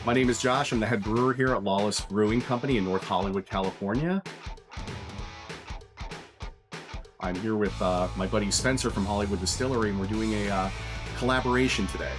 My name is Josh. I'm the head brewer here at Lawless Brewing Company in North Hollywood, California. I'm here with my buddy Spencer from Hollywood Distillery, and we're doing a collaboration today.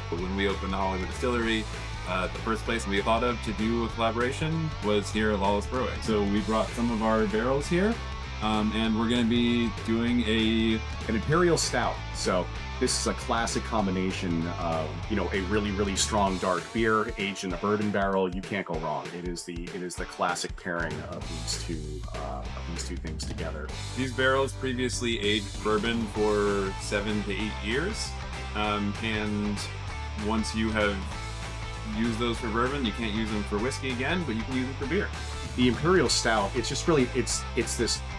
When we opened the Hollywood Distillery, the first place we thought of to do a collaboration was here at Lawless Brewing. So we brought some of our barrels here, and we're going to be doing An Imperial Stout. So this is a classic combination of, a really, really strong dark beer aged in a bourbon barrel. You can't go wrong. It is the classic pairing of these two things together. These barrels previously aged bourbon for 7 to 8 years, and once you have used those for bourbon, you can't use them for whiskey again, but you can use them for beer. The Imperial Stout, it's just really, it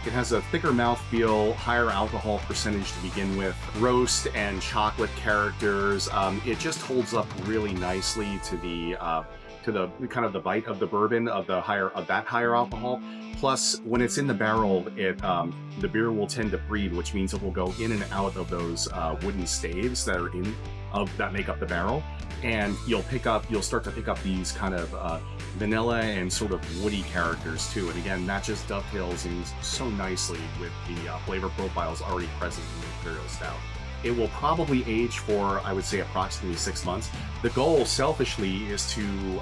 has a thicker mouthfeel, higher alcohol percentage to begin with, roast and chocolate characters. It just holds up really nicely to the kind of the bite of the bourbon of that higher alcohol. Plus, when it's in the barrel, the beer will tend to breathe, which means it will go in and out of those wooden staves that make up the barrel, and you'll start to pick up these kind of vanilla and sort of woody characters too. And again, that just dovetails in so nicely with the flavor profiles already present in the Imperial Stout. It will probably age for, I would say, approximately 6 months. The goal, selfishly, is to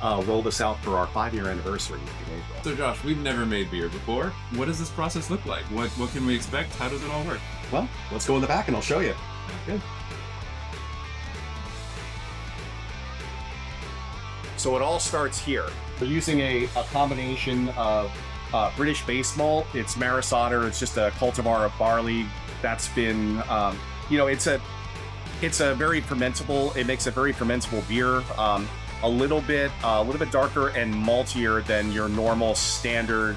roll this out for our 5-year anniversary in April. So Josh, we've never made beer before. What does this process look like? What can we expect? How does it all work? Well, let's go in the back and I'll show you. Good. So it all starts here. We're using a combination of British base malt. It's Maris Otter. It's just a cultivar of barley that's been, it's a very fermentable. It makes a very fermentable beer. A little bit darker and maltier than your normal standard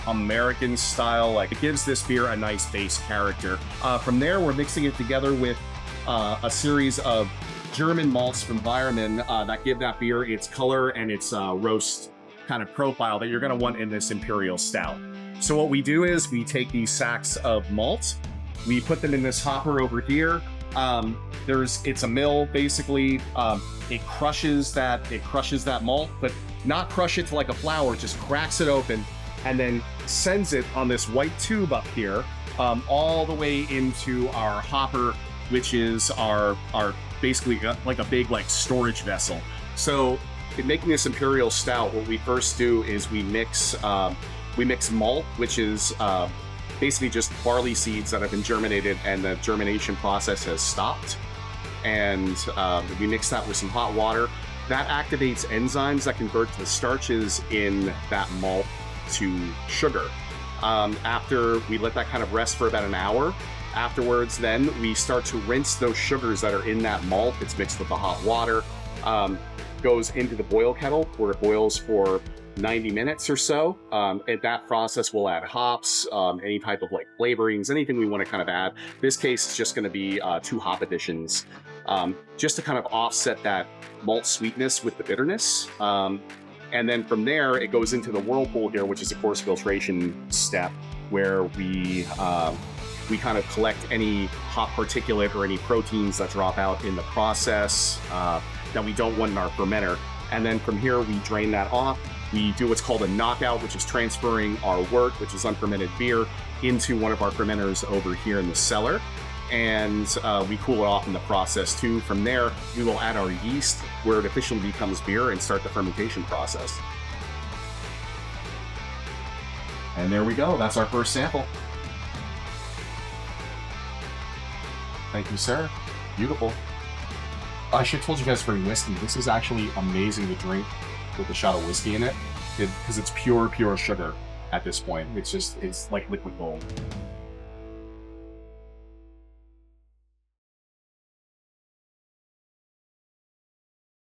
American style. Like, it gives this beer a nice base character. From there, we're mixing it together with a series of German malts from Weyermann that give that beer its color and its roast kind of profile that you're going to want in this Imperial Stout. So what we do is we take these sacks of malt, we put them in this hopper over here. It's a mill basically. It crushes that malt, but not crush it to like a flour, just cracks it open and then sends it on this white tube up here all the way into our hopper, which is our basically like a big storage vessel. So in making this Imperial Stout, what we first do is we mix malt, which is basically just barley seeds that have been germinated and the germination process has stopped. And we mix that with some hot water. That activates enzymes that convert the starches in that malt to sugar. After we let that kind of rest for about an hour, afterwards, then we start to rinse those sugars that are in that malt. It's mixed with the hot water, goes into the boil kettle where it boils for 90 minutes or so. At that process, we'll add hops, any type of flavorings, anything we want to kind of add. This case, it's just going to be 2 hop additions, just to kind of offset that malt sweetness with the bitterness. And then from there, it goes into the whirlpool here, which is a coarse filtration step where we kind of collect any hop particulate or any proteins that drop out in the process that we don't want in our fermenter. And then from here, we drain that off. We do what's called a knockout, which is transferring our wort, which is unfermented beer, into one of our fermenters over here in the cellar. And we cool it off in the process too. From there, we will add our yeast where it officially becomes beer and start the fermentation process. And there we go. That's our first sample. Thank you, sir. Beautiful. I should have told you guys for whiskey. This is actually amazing to drink with a shot of whiskey in it because it's pure sugar at this point. It's like liquid gold.